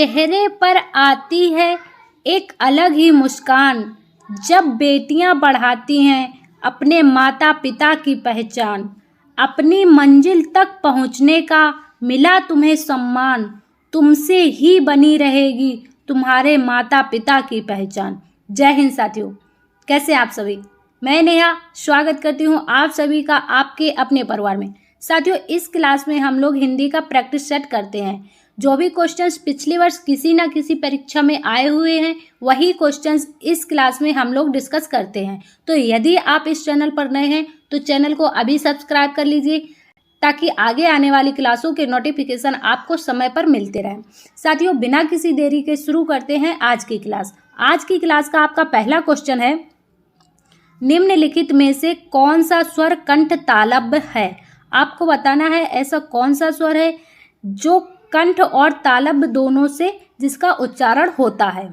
चेहरे पर आती है एक अलग ही मुस्कान, जब बेटियां बढ़ाती हैं अपने माता पिता की पहचान। अपनी मंजिल तक पहुंचने का मिला तुम्हें सम्मान, तुमसे ही बनी रहेगी तुम्हारे माता पिता की पहचान। जय हिंद साथियों, कैसे आप सभी। मैं नेहा स्वागत करती हूँ आप सभी का आपके अपने परिवार में। साथियों, इस क्लास में हम लोग हिंदी का प्रैक्टिस सेट करते हैं। जो भी क्वेश्चंस पिछले वर्ष किसी ना किसी परीक्षा में आए हुए हैं, वही क्वेश्चंस इस क्लास में हम लोग डिस्कस करते हैं। तो यदि आप इस चैनल पर नए हैं तो चैनल को अभी सब्सक्राइब कर लीजिए, ताकि आगे आने वाली क्लासों के नोटिफिकेशन आपको समय पर मिलते रहें। साथियों, बिना किसी देरी के शुरू करते हैं आज की क्लास। आज की क्लास का आपका पहला क्वेश्चन है, निम्नलिखित में से कौन सा स्वर कंठ तालव्य है। आपको बताना है ऐसा कौन सा स्वर है जो कंठ और तालव्य दोनों से जिसका उच्चारण होता है।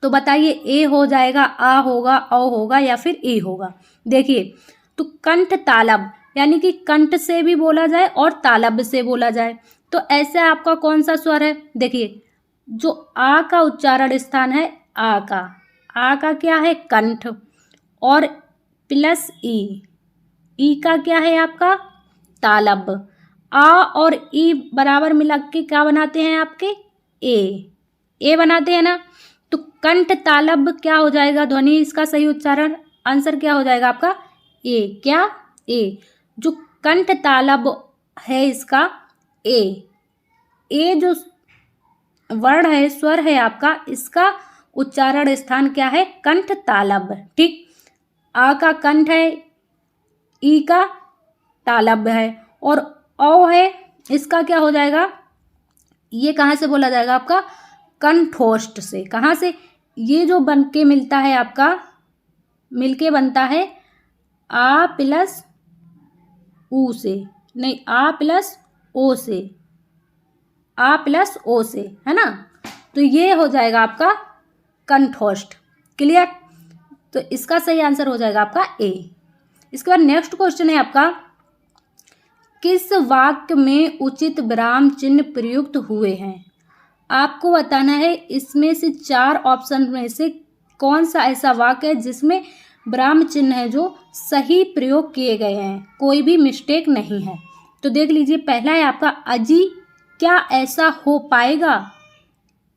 तो बताइए, ए हो जाएगा, आ होगा, औ होगा या फिर ई होगा। देखिए, तो कंठ तालव्य यानी कि कंठ से भी बोला जाए और तालव्य से बोला जाए, तो ऐसे आपका कौन सा स्वर है। देखिए, जो आ का उच्चारण स्थान है, आ का क्या है, कंठ, और प्लस ई का क्या है आपका, तालव्य। आ और ई बराबर मिला के क्या बनाते हैं आपके, ए बनाते हैं ना। तो कंठ तालव्य क्या हो जाएगा ध्वनि, इसका सही उच्चारण आंसर क्या हो जाएगा आपका, ए। क्या, ए। जो कंठ तालव्य है इसका ए जो वर्ण है, स्वर है आपका, इसका उच्चारण स्थान क्या है, कंठ तालव्य। ठीक, आ का कंठ है, ई का तालव्य है, और औ है, इसका क्या हो जाएगा, ये कहाँ से बोला जाएगा आपका, कंठोष्ठ से। कहाँ से, ये जो बन के मिलता है आपका, मिलके बनता है आ प्लस ऊ से, नहीं, आ प्लस ओ से, आ प्लस ओ से, है ना। तो ये हो जाएगा आपका कंठोष्ठ। क्लियर। तो इसका सही आंसर हो जाएगा आपका ए। इसके बाद नेक्स्ट क्वेश्चन है आपका, किस वाक्य में उचित विराम चिन्ह प्रयुक्त हुए हैं। आपको बताना है इसमें से 4 ऑप्शन में से कौन सा ऐसा वाक्य है जिसमें विराम चिन्ह है जो सही प्रयोग किए गए हैं, कोई भी मिस्टेक नहीं है। तो देख लीजिए, पहला है आपका, अजी क्या ऐसा हो पाएगा।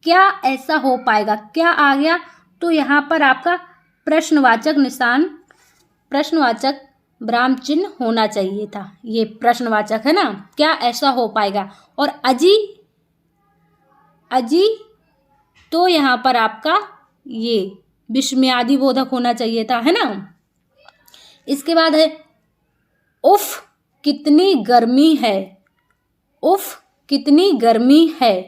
क्या ऐसा हो पाएगा, क्या आ गया, तो यहाँ पर आपका प्रश्नवाचक निशान, प्रश्नवाचक विराम चिन्ह होना चाहिए था। ये प्रश्नवाचक है ना, क्या ऐसा हो पाएगा। और अजी तो यहाँ पर आपका ये विस्मयादि बोधक होना चाहिए था, है ना। इसके बाद है, उफ कितनी गर्मी है। उफ कितनी गर्मी है,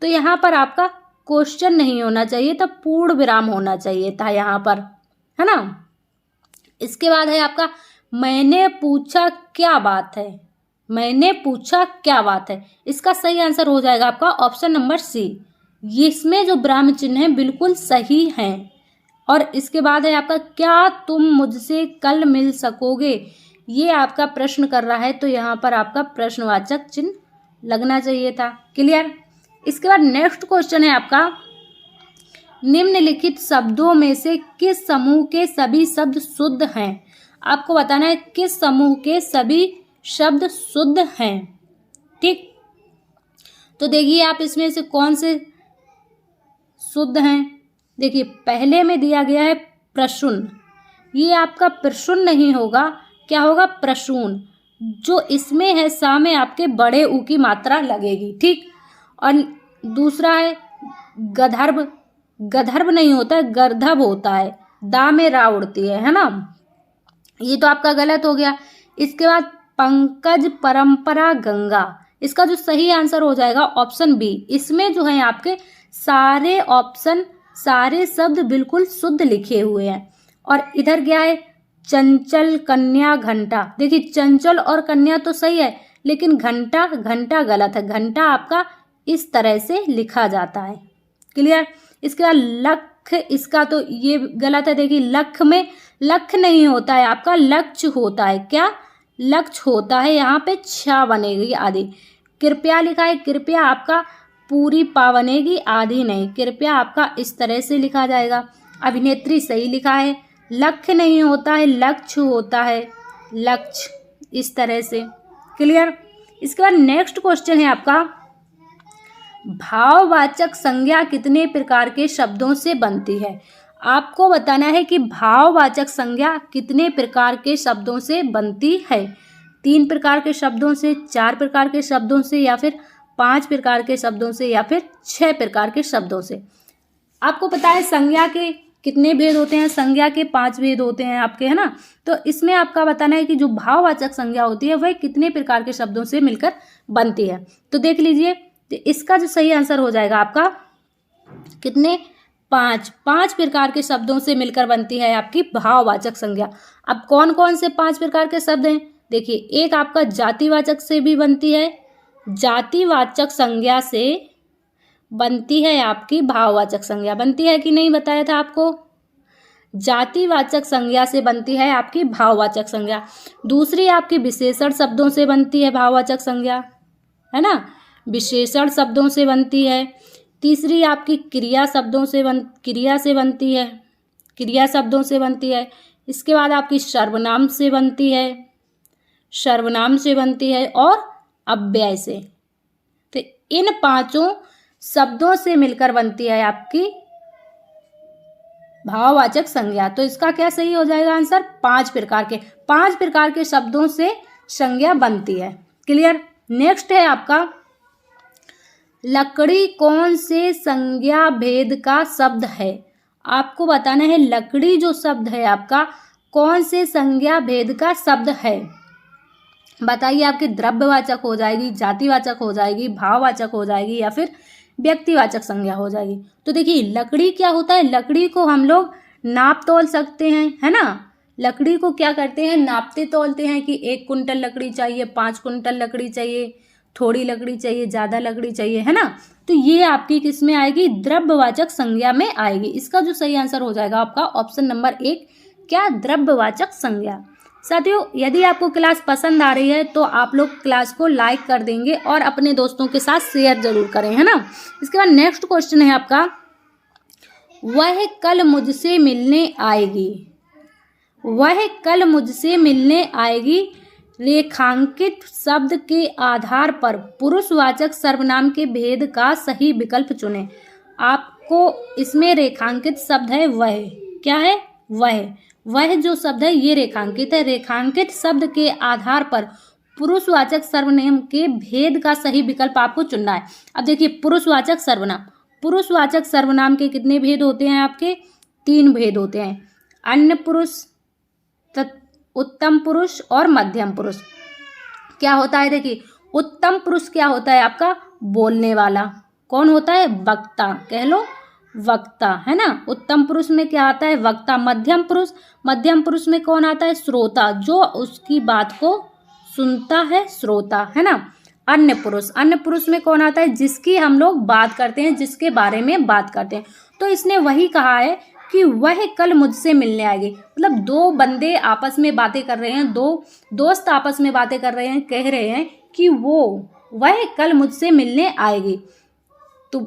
तो यहाँ पर आपका क्वेश्चन नहीं होना चाहिए था, पूर्ण विराम होना चाहिए था यहाँ पर, है ना। इसके बाद है आपका, मैंने पूछा क्या बात है। मैंने पूछा क्या बात है, इसका सही आंसर हो जाएगा आपका ऑप्शन नंबर सी। इसमें जो विराम चिन्ह है बिल्कुल सही हैं। और इसके बाद है आपका, क्या तुम मुझसे कल मिल सकोगे। ये आपका प्रश्न कर रहा है, तो यहाँ पर आपका प्रश्नवाचक चिन्ह लगना चाहिए था। क्लियर। इसके बाद नेक्स्ट क्वेश्चन है आपका, निम्नलिखित शब्दों में से किस समूह के सभी शब्द शुद्ध हैं। आपको बताना है किस समूह के सभी शब्द शुद्ध हैं। ठीक, तो देखिए आप इसमें से कौन से शुद्ध हैं। देखिए, पहले में दिया गया है प्रसून, ये आपका प्रसून नहीं होगा, क्या होगा, प्रसून। जो इसमें है सा में आपके बड़े ऊ की मात्रा लगेगी। ठीक, और दूसरा है गंधर्व, गंधर्व नहीं होता है, गर्धव होता है, दा में रा उड़ती है ना। ये तो आपका गलत हो गया। इसके बाद पंकज परंपरा गंगा, इसका जो सही आंसर हो जाएगा ऑप्शन बी। इसमें जो है आपके सारे ऑप्शन, सारे शब्द बिल्कुल शुद्ध लिखे हुए हैं। और इधर क्या है, चंचल कन्या घंटा। देखिए, चंचल और कन्या तो सही है, लेकिन घंटा गलत है। घंटा आपका इस तरह से लिखा जाता है। क्लियर। इसके बाद लख, इसका तो ये गलत है। देखिए, लख में लख नहीं होता है आपका, लक्ष्य होता है। क्या, लक्ष्य होता है, यहाँ पे छा बनेगी आदि। कृपया लिखा है, कृपया आपका पूरी पावनेगी आधी नहीं, कृपया आपका इस तरह से लिखा जाएगा। अभिनेत्री सही लिखा है। लक्ष्य नहीं होता है, लक्ष्य होता है, लक्ष्य, इस तरह से। क्लियर। इसके बाद नेक्स्ट क्वेश्चन है आपका, भाववाचक संज्ञा कितने प्रकार के शब्दों से बनती है। आपको बताना है कि भाववाचक संज्ञा कितने प्रकार के शब्दों से बनती है। 3 प्रकार के शब्दों से, 4 प्रकार के शब्दों से, या फिर 5 प्रकार के शब्दों से, या फिर 6 प्रकार के शब्दों से। आपको पता है संज्ञा के कितने भेद होते हैं, संज्ञा के 5 भेद होते हैं आपके, है ना। तो इसमें आपका बताना है कि जो भाववाचक संज्ञा होती है वह कितने प्रकार के शब्दों से मिलकर बनती है। तो देख लीजिए, तो इसका जो सही आंसर हो जाएगा आपका कितने, 5 प्रकार के शब्दों से मिलकर बनती है आपकी भाववाचक संज्ञा। अब कौन कौन से 5 प्रकार के शब्द हैं, देखिए, एक आपका जातिवाचक से भी बनती है, जातिवाचक संज्ञा से बनती है आपकी भाववाचक संज्ञा। बनती है कि नहीं, बताया था आपको, जातिवाचक संज्ञा से बनती है आपकी भाववाचक संज्ञा। दूसरी आपकी विशेषण शब्दों से बनती है भाववाचक संज्ञा, है ना, विशेषण शब्दों से बनती है। तीसरी आपकी क्रिया शब्दों से क्रिया शब्दों से बनती है। इसके बाद आपकी सर्वनाम से बनती है, और अव्यय से। तो इन 5 शब्दों से मिलकर बनती है आपकी भाववाचक संज्ञा। तो इसका क्या सही हो जाएगा आंसर, 5 प्रकार के शब्दों से संज्ञा बनती है। क्लियर। नेक्स्ट है आपका, लकड़ी कौन से संज्ञा भेद का शब्द है। आपको बताना है लकड़ी जो शब्द है आपका कौन से संज्ञा भेद का शब्द है। बताइए, आपकी द्रव्यवाचक हो जाएगी, जातिवाचक हो जाएगी, भाववाचक हो जाएगी, या फिर व्यक्तिवाचक संज्ञा हो जाएगी। तो देखिए, लकड़ी क्या होता है, लकड़ी को हम लोग नाप तोल सकते हैं, है ना। लकड़ी को क्या करते हैं, नापते तोलते हैं कि 1 कुंटल लकड़ी चाहिए, 5 कुंटल लकड़ी चाहिए, थोड़ी लकड़ी चाहिए, ज़्यादा लकड़ी चाहिए, है ना। तो ये आपकी किस में आएगी, द्रव्यवाचक संज्ञा में आएगी। इसका जो सही आंसर हो जाएगा आपका ऑप्शन नंबर 1, क्या, द्रव्यवाचक संज्ञा। साथियों, यदि आपको क्लास पसंद आ रही है तो आप लोग क्लास को लाइक कर देंगे और अपने दोस्तों के साथ शेयर जरूर करें, है ना। इसके बाद नेक्स्ट क्वेश्चन है आपका, वह कल मुझसे मिलने आएगी, रेखांकित शब्द के आधार पर पुरुषवाचक सर्वनाम के भेद का सही विकल्प चुनें। आपको इसमें रेखांकित शब्द है वह, क्या है, वह जो शब्द है ये रेखांकित है। रेखांकित शब्द के आधार पर पुरुषवाचक सर्वनाम के भेद का सही विकल्प आपको चुनना है। अब देखिए, पुरुषवाचक सर्वनाम के कितने भेद होते हैं आपके, 3 भेद होते हैं, अन्य पुरुष, उत्तम पुरुष और मध्यम पुरुष। क्या होता है, देखिए, उत्तम पुरुष क्या होता है आपका, बोलने वाला। कौन होता है, वक्ता, कह लो वक्ता, है ना। उत्तम पुरुष में क्या आता है, वक्ता। मध्यम पुरुष में कौन आता है, श्रोता, जो उसकी बात को सुनता है, श्रोता, है ना। अन्य पुरुष में कौन आता है, जिसकी हम लोग बात करते हैं, जिसके बारे में बात करते हैं। तो इसने वही कहा है कि वह कल मुझसे मिलने आएगी। मतलब 2 बंदे आपस में बातें कर रहे हैं, 2 दोस्त आपस में बातें कर रहे हैं, कह रहे हैं कि वह कल मुझसे मिलने आएगी। तो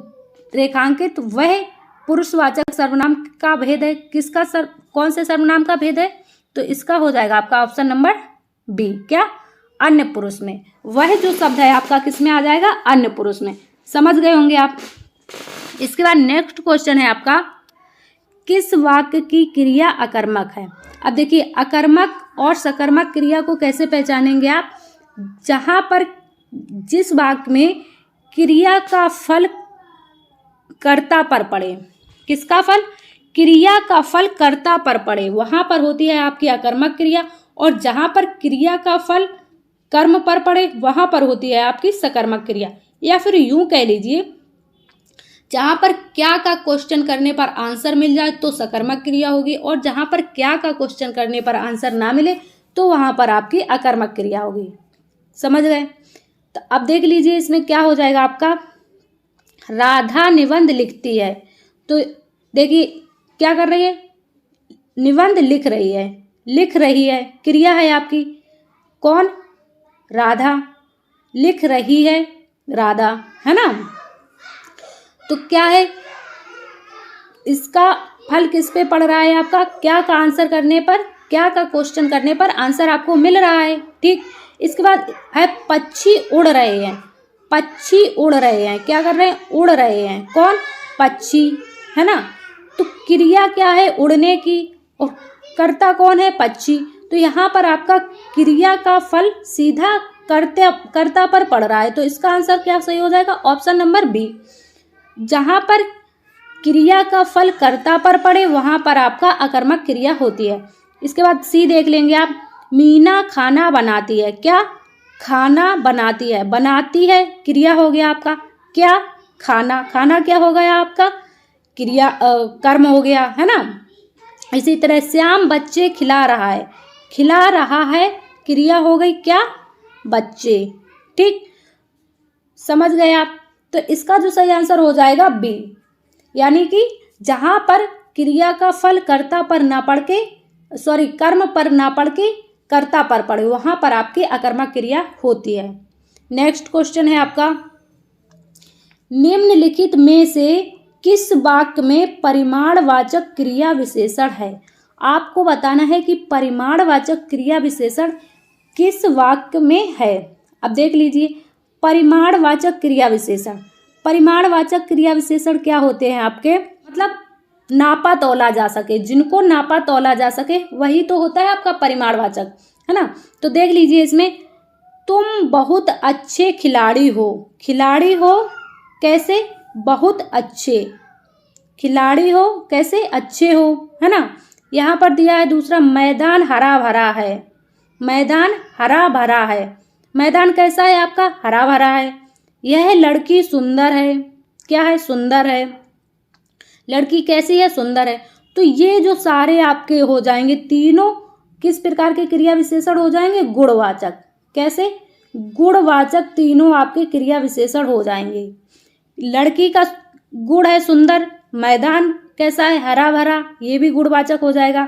रेखांकित वह पुरुषवाचक सर्वनाम का भेद है, किसका कौन से सर्वनाम का भेद है, तो इसका हो जाएगा आपका ऑप्शन नंबर बी, क्या, अन्य पुरुष में। वह जो शब्द है आपका किस में आ जाएगा, अन्य पुरुष में। समझ गए होंगे आप। इसके बाद नेक्स्ट क्वेश्चन है आपका, किस वाक्य की क्रिया अकर्मक है। अब देखिए, अकर्मक और सकर्मक क्रिया को कैसे पहचानेंगे आप, जहां पर जिस वाक्य में क्रिया का फल कर्ता पर पड़े, किसका फल, क्रिया का फल कर्ता पर पड़े, वहां पर होती है आपकी अकर्मक क्रिया। और जहां पर क्रिया का फल कर्म पर पड़े वहां पर होती है आपकी सकर्मक क्रिया। या फिर यूं कह लीजिए, जहां पर क्या का क्वेश्चन करने पर आंसर मिल जाए तो सकर्मक क्रिया होगी, और जहां पर क्या का क्वेश्चन करने पर आंसर ना मिले तो वहां पर आपकी अकर्मक क्रिया होगी। समझ गए। तो अब देख लीजिए, इसमें क्या हो जाएगा आपका, राधा निबंध लिखती है। तो देखिए, क्या कर रही है, निबंध लिख रही है, क्रिया है आपकी, कौन, राधा, लिख रही है राधा, है ना। तो क्या है, इसका फल किस पे पड़ रहा है आपका, क्या का आंसर करने पर, क्या का क्वेश्चन करने पर आंसर आपको मिल रहा है। ठीक, इसके बाद है पक्षी उड़ रहे हैं। पक्षी उड़ रहे हैं, क्या कर रहे हैं, उड़ रहे हैं, कौन, पक्षी, है ना। तो क्रिया क्या है, उड़ने की, और कर्ता कौन है, पक्षी। तो यहाँ पर आपका क्रिया का फल सीधा कर्ता पर पड़ रहा है, तो इसका आंसर क्या सही हो जाएगा, ऑप्शन नंबर बी। जहाँ पर क्रिया का फल कर्ता पर पड़े वहाँ पर आपका अकर्मक क्रिया होती है। इसके बाद सी देख लेंगे आप, मीना खाना बनाती है, क्या, खाना बनाती है, बनाती है क्रिया हो गया आपका, क्या, खाना, खाना क्या हो गया आपका, क्रिया कर्म हो गया, है ना। इसी तरह श्याम बच्चे खिला रहा है, खिला रहा है क्रिया हो गई, क्या, बच्चे। ठीक, समझ गए आप। तो इसका जो सही आंसर हो जाएगा बी, यानी कि जहाँ पर क्रिया का फल कर्ता पर ना पड़ के, सॉरी कर्म पर ना पड़ के कर्ता पर पड़े वहाँ पर आपकी अकर्मक क्रिया होती है। नेक्स्ट क्वेश्चन है आपका, निम्नलिखित में से किस वाक्य में परिमाणवाचक क्रिया विशेषण है। आपको बताना है कि परिमाणवाचक क्रिया विशेषण किस वाक्य में है। अब देख लीजिए, परिमाणवाचक क्रिया विशेषण, परिमाणवाचक क्रिया विशेषण क्या होते हैं आपके, मतलब नापा तौला जा सके, जिनको नापा तौला जा सके वही तो होता है आपका परिमाणवाचक, है ना। तो देख लीजिए इसमें, तुम बहुत अच्छे खिलाड़ी हो, खिलाड़ी हो कैसे, बहुत अच्छे, खिलाड़ी हो कैसे, अच्छे हो, है ना। यहाँ पर दिया है दूसरा, मैदान हरा भरा है, मैदान हरा भरा है, मैदान कैसा है आपका, हरा भरा है। यह लड़की सुंदर है, क्या है, सुंदर है, लड़की कैसी है, सुंदर है। तो ये जो सारे आपके हो जाएंगे तीनों किस प्रकार के क्रिया विशेषण हो जाएंगे, गुणवाचक, कैसे, गुणवाचक तीनों आपके क्रिया विशेषण हो जाएंगे। लड़की का गुण है सुंदर, मैदान कैसा है, हरा भरा, ये भी गुणवाचक हो जाएगा।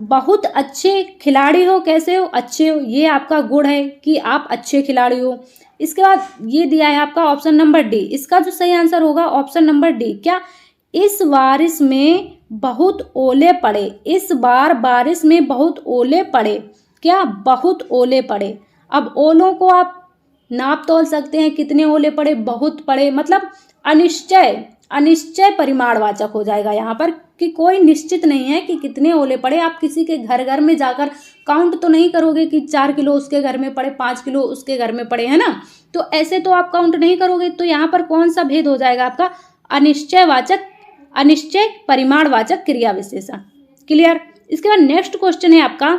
बहुत अच्छे खिलाड़ी हो, कैसे हो, अच्छे हो, ये आपका गुण है कि आप अच्छे खिलाड़ी हो। इसके बाद ये दिया है आपका ऑप्शन नंबर डी, इसका जो सही आंसर होगा ऑप्शन नंबर डी, क्या, इस बारिश में बहुत ओले पड़े, इस बार बारिश में बहुत ओले पड़े, क्या, बहुत ओले पड़े। अब ओलों को आप नाप तोल सकते हैं, कितने ओले पड़े, बहुत पड़े, मतलब अनिश्चय, अनिश्चय परिमाणवाचक हो जाएगा यहाँ पर, कि कोई निश्चित नहीं है कि कितने ओले पड़े। आप किसी के घर घर में जाकर काउंट तो नहीं करोगे कि 4 किलो उसके घर में पड़े, 5 किलो उसके घर में पड़े, है ना। तो ऐसे तो आप काउंट नहीं करोगे। तो यहाँ पर कौन सा भेद हो जाएगा आपका, अनिश्चयवाचक, अनिश्चय परिमाणवाचक क्रिया विशेषण। क्लियर। इसके बाद नेक्स्ट क्वेश्चन है आपका,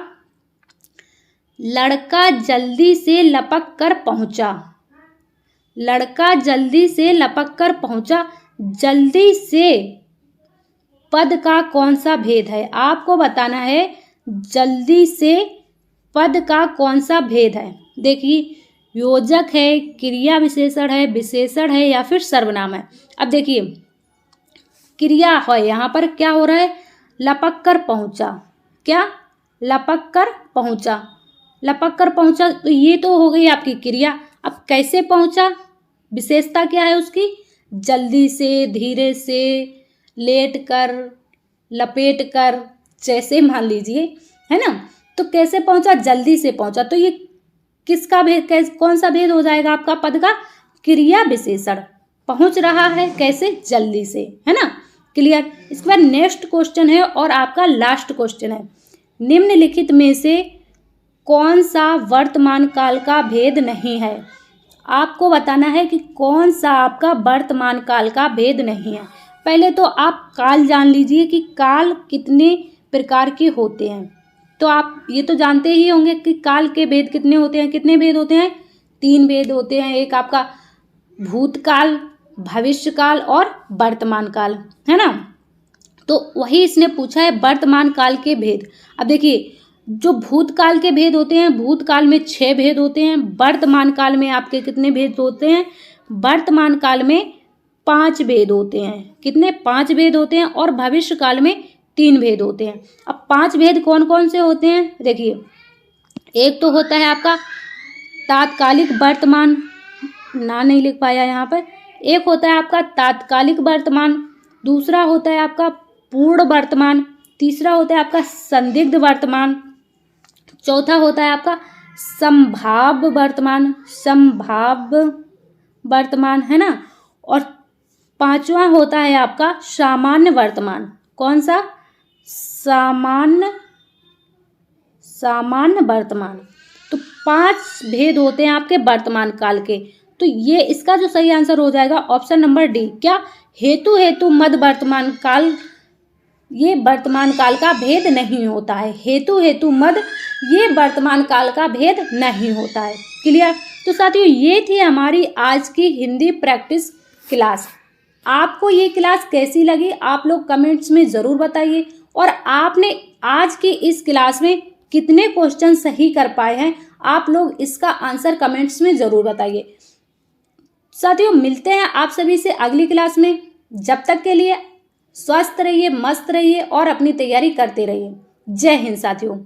लड़का जल्दी से लपक कर पहुंचा, लड़का जल्दी से लपक कर पहुंचा, जल्दी से पद का कौन सा भेद है। आपको बताना है जल्दी से पद का कौन सा भेद है। देखिए, योजक है, क्रिया विशेषण है या फिर सर्वनाम है। अब देखिए, क्रिया है, यहाँ पर क्या हो रहा है, लपक कर पहुंचा, क्या, लपक कर पहुंचा, लपक कर पहुंचा, तो ये तो हो गई आपकी क्रिया। अब कैसे पहुंचा, विशेषता क्या है उसकी, जल्दी से, धीरे से, लेट कर, लपेट कर, जैसे मान लीजिए, है ना। तो कैसे पहुंचा, जल्दी से पहुंचा, तो ये किसका भेद, कौन सा भेद हो जाएगा आपका, पद का, क्रिया विशेषण, पहुंच रहा है कैसे, जल्दी से, है ना। क्लियर। इसके बाद नेक्स्ट क्वेश्चन है और आपका लास्ट क्वेश्चन है, निम्नलिखित में से कौन सा वर्तमान काल का भेद नहीं है। आपको बताना है कि कौन सा आपका वर्तमान काल का भेद नहीं है। पहले तो आप काल जान लीजिए कि काल कितने प्रकार के होते हैं। तो आप ये तो जानते ही होंगे कि काल के भेद कितने होते हैं, कितने भेद होते हैं, 3 भेद होते हैं। एक आपका भूतकाल, भविष्यकाल और वर्तमान काल, है ना। तो वही इसने पूछा है वर्तमान काल के भेद। अब देखिए, जो भूतकाल के भेद होते हैं, भूतकाल में 6 भेद होते हैं। वर्तमान काल में आपके कितने भेद होते हैं, वर्तमान काल में 5 भेद होते हैं। कितने, 5 भेद होते हैं। और भविष्य काल में 3 भेद होते हैं। अब 5 भेद कौन कौन से होते हैं, देखिए, एक तो होता है आपका तात्कालिक वर्तमान, ना नहीं लिख पाया यहाँ पर, एक होता है आपका तात्कालिक वर्तमान, दूसरा होता है आपका पूर्ण वर्तमान, तीसरा होता है आपका संदिग्ध वर्तमान, चौथा होता है आपका संभाव्य वर्तमान है ना, और पांचवा होता है आपका सामान्य वर्तमान। कौन सा? सामान्य वर्तमान। तो 5 भेद होते हैं आपके वर्तमान काल के। तो ये इसका जो सही आंसर हो जाएगा ऑप्शन नंबर डी। क्या? हेतु मध्य वर्तमान काल, ये वर्तमान काल का भेद नहीं होता है। हेतु मध्य ये वर्तमान काल का भेद नहीं होता है। क्लियर? तो साथियों ये थी हमारी आज की हिंदी प्रैक्टिस क्लास। आपको ये क्लास कैसी लगी आप लोग कमेंट्स में ज़रूर बताइए, और आपने आज की इस क्लास में कितने क्वेश्चन सही कर पाए हैं आप लोग इसका आंसर कमेंट्स में ज़रूर बताइए। साथियों मिलते हैं आप सभी से अगली क्लास में। जब तक के लिए स्वस्थ रहिए, मस्त रहिए और अपनी तैयारी करते रहिए। जय हिंद साथियों।